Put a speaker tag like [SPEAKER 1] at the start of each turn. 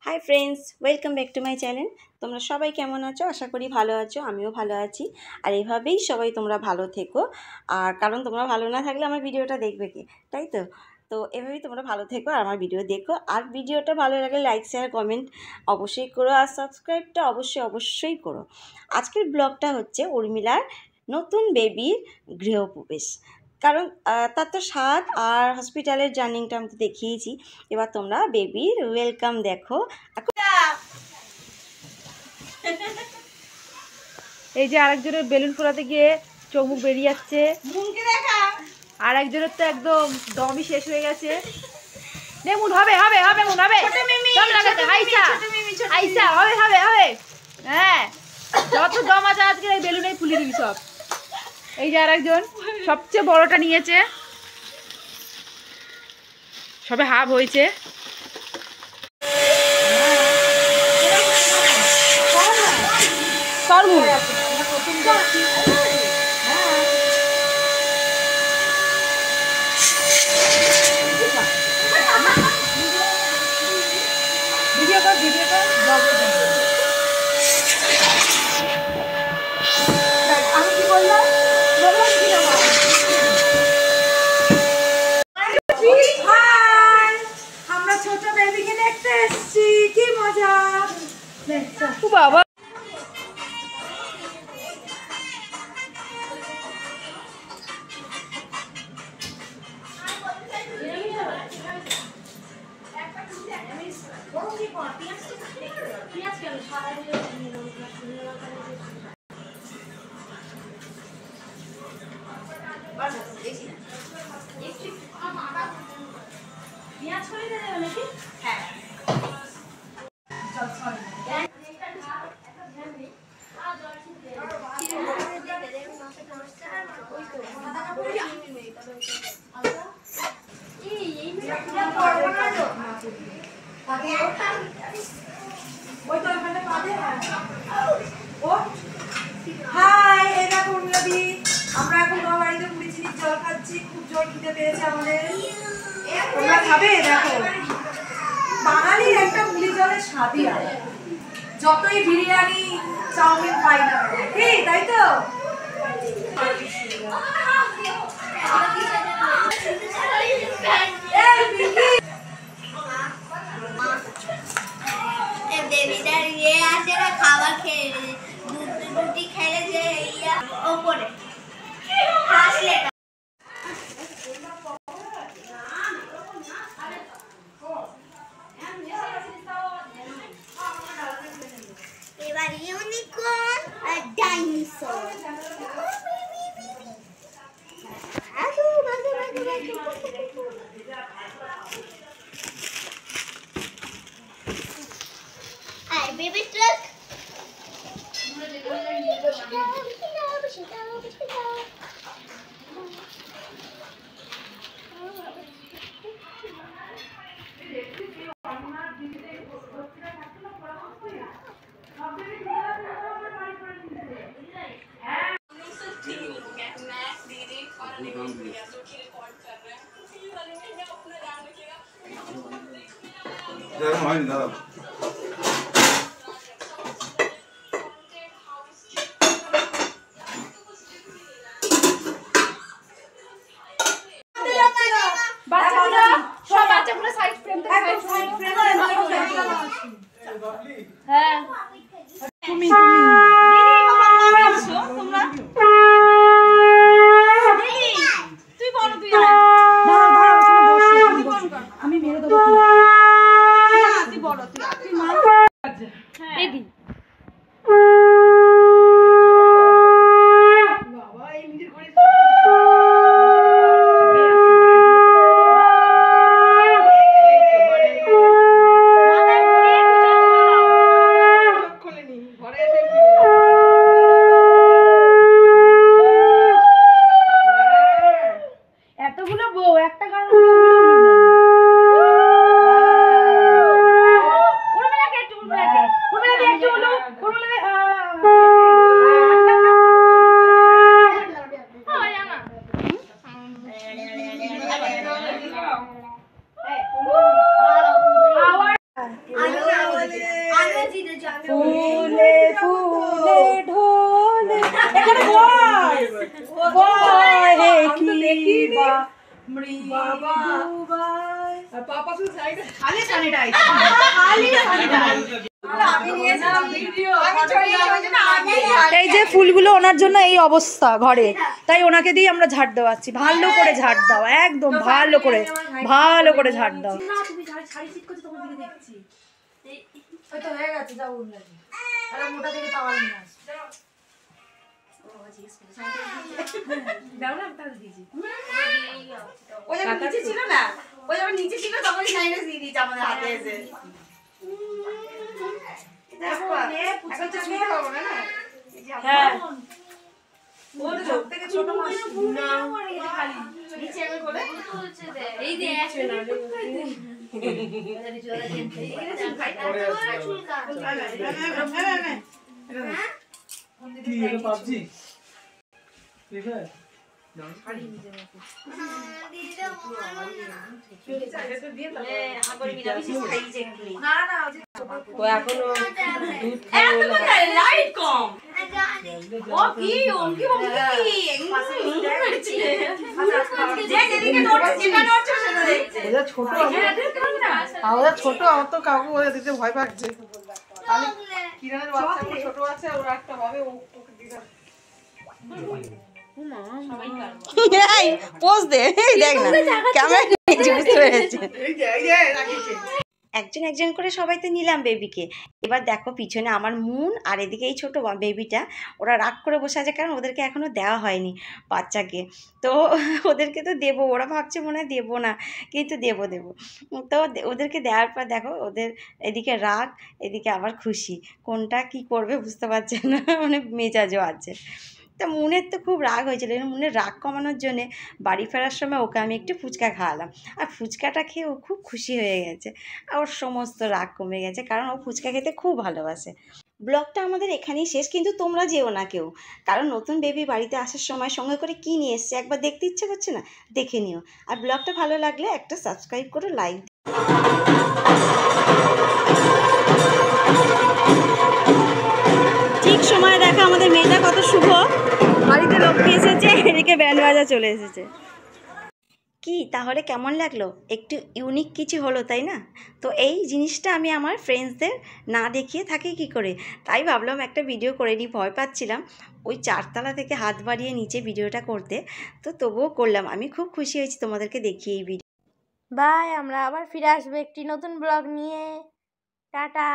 [SPEAKER 1] Hi friends, welcome back to my channel. তোমরা সবাই কেমন আছো? আশা করি ভালো আছো, আমিও ভালো আছি। আর এভাবেই সবাই তোমরা ভালো থেকো। আর কারণ তোমরা ভালো না থাকলে আমার ভিডিওটা দেখবে কে, তাই তো? তো এভাবেই তোমরা ভালো থেকো আর আমার ভিডিও দেখো। আর ভিডিওটা ভালো লাগলে লাইক শেয়ার কমেন্ট অবশ্যই করো, আর সাবস্ক্রাইবটা অবশ্যই করো। আজকের ব্লগটা হচ্ছে উর্মিলার নতুন বেবির গৃহপ্রবেশ। কারণ তার তো স্বাদ আর হসপিটালের জার্নিংটা আমি তো দেখিয়েছি। এবার তোমরা বেবির ওয়েলকাম দেখো।
[SPEAKER 2] এই যে আরেকজনের বেলুন ফোলাতে গিয়ে চোখ মুখ বেরিয়ে যাচ্ছে, আর একজনের তো একদম দমই শেষ হয়ে গেছে। মুন হবে হবে হবে মুন হবে আইসা হবে হবে হবে। হ্যাঁ, যত দম আছে আজকে এই বেলুনেই ফুলিয়ে দিবি সব। এই যে আরেকজন সবচেয়ে বড়টা নিয়েছে, সবে হাফ হয়েছে।
[SPEAKER 1] আমি কি বললাম? আমরা ছোট বেবিকে দেখতে এসেছি, কি মজা।
[SPEAKER 2] বাবা
[SPEAKER 1] হাই, এটা উর্মিলাদি। আমরা এখন তোমার বাড়িতে মুড়ি চিনির জল খাচ্ছি, খুব জোর খিদে পেয়েছে আমাদের। তোমরা খাবে? দেখো, বাঙালির একটা মুড়ি জলের স্বাদই আছে, যতই বিরিয়ানি চাউমিন পাই না, কি তাই তো?
[SPEAKER 3] খাবার খেয়ে রুটি খেলে যে ওপরে হাসলে এবার ইউনিকর্ন আর ডাইনোসর। আর বেবি ট্রাক
[SPEAKER 4] হয়নি দাদা।
[SPEAKER 2] বাচ্চাগুলো সাইড ফ্রেম থেকে সাইড ফ্রেম। হ্যাঁ তুমি আমি মেরে দেবো। তুই বড়, তুই মা। বেবি
[SPEAKER 3] আমিও জিতেছি, আমিও।
[SPEAKER 2] ফুলে ফুলে ঢোলে এখানে বয় রে কি এই যে ফুলগুলো ওনার জন্য এই অবস্থা ঘরে, তাই ওনাকে দিয়ে আমরা ঝাড় দেওয়াচ্ছি। ভালো করে ঝাড় দাও, একদম ভালো করে ঝাড় দাও।
[SPEAKER 1] ছিল না, ওই যখন নিচে ছিল তখন সাইনাস দিয়ে দিয়েছে আমাদের হাতে এসে। হ্যাঁ ছোট মাছ নিচে আমি বলে
[SPEAKER 3] এই যে
[SPEAKER 5] কি এটা পাবজি ফ্রি ফায়ার
[SPEAKER 1] লাইট কম ও কি
[SPEAKER 5] ছোট আমার তো কাউকে বলে দিতে ভয় পাচ্ছে। কিরণের বাচ্চা ছোট আছে, ওরা একটা হবে ওকে দিতে
[SPEAKER 1] পোজ দে, দেখ না ক্যামেরা নিচে বুঝতে পেরেছে।
[SPEAKER 5] এই যে রাখিছে
[SPEAKER 1] একজন একজন করে সবাই তো নিলাম বেবিকে। এবার দেখো পিছনে আমার মুন আর এদিকে এই ছোটো বেবিটা, ওরা রাগ করে বসে আছে কারণ ওদেরকে এখনও দেওয়া হয়নি বাচ্চাকে। তো ওদেরকে তো দেবো, ওরা ভাবছে মনে হয় দেবো না, কিন্তু দেবো। তো ওদেরকে দেওয়ার পর দেখো ওদের এদিকে রাগ, এদিকে আবার খুশি, কোনটা কি করবে বুঝতে পারছে না, মানে মেজাজও আছে। তা মুনের তো খুব রাগ হয়েছিল, মুনের রাগ কমানোর জন্যে বাড়ি ফেরার সময় ওকে আমি একটু ফুচকা খাওয়ালাম, আর ফুচকাটা খেয়ে ও খুব খুশি হয়ে গেছে, আর ওর সমস্ত রাগ কমে গেছে, কারণ ও ফুচকা খেতে খুব ভালোবাসে। ব্লগটা আমাদের এখানেই শেষ, কিন্তু তোমরা যেও না কেউ, কারণ নতুন বেবি বাড়িতে আসার সময় সঙ্গে করে কী নিয়ে এসছে একবার দেখতে ইচ্ছে করছে না, দেখে নিও। আর ব্লগটা ভালো লাগলে একটা সাবস্ক্রাইব করে লাইক। ঠিক সময় দেখা আমাদের মেয়েটা কত শুভ, বাড়িতে লক্ষ্মী এসেছে, এদিকে ব্যান্ড বাজা চলে এসেছে। কি তাহলে কেমন লাগলো? একটু ইউনিক কিছু হলো তাই না? তো এই জিনিসটা আমি আমার ফ্রেন্ডসদের না দেখিয়ে থাকি কি করে, তাই ভাবলাম একটা ভিডিও করে নিই। ভয় পাচ্ছিলাম ওই 4 তলা থেকে হাত বাড়িয়ে নিচে ভিডিওটা করতে, তো তবুও করলাম। আমি খুব খুশি হয়েছি তোমাদেরকে দেখিয়ে এই ভিডিও।
[SPEAKER 3] বাই, আমরা আবার ফিরে আসবো একটি নতুন ব্লগ নিয়ে। টাটা।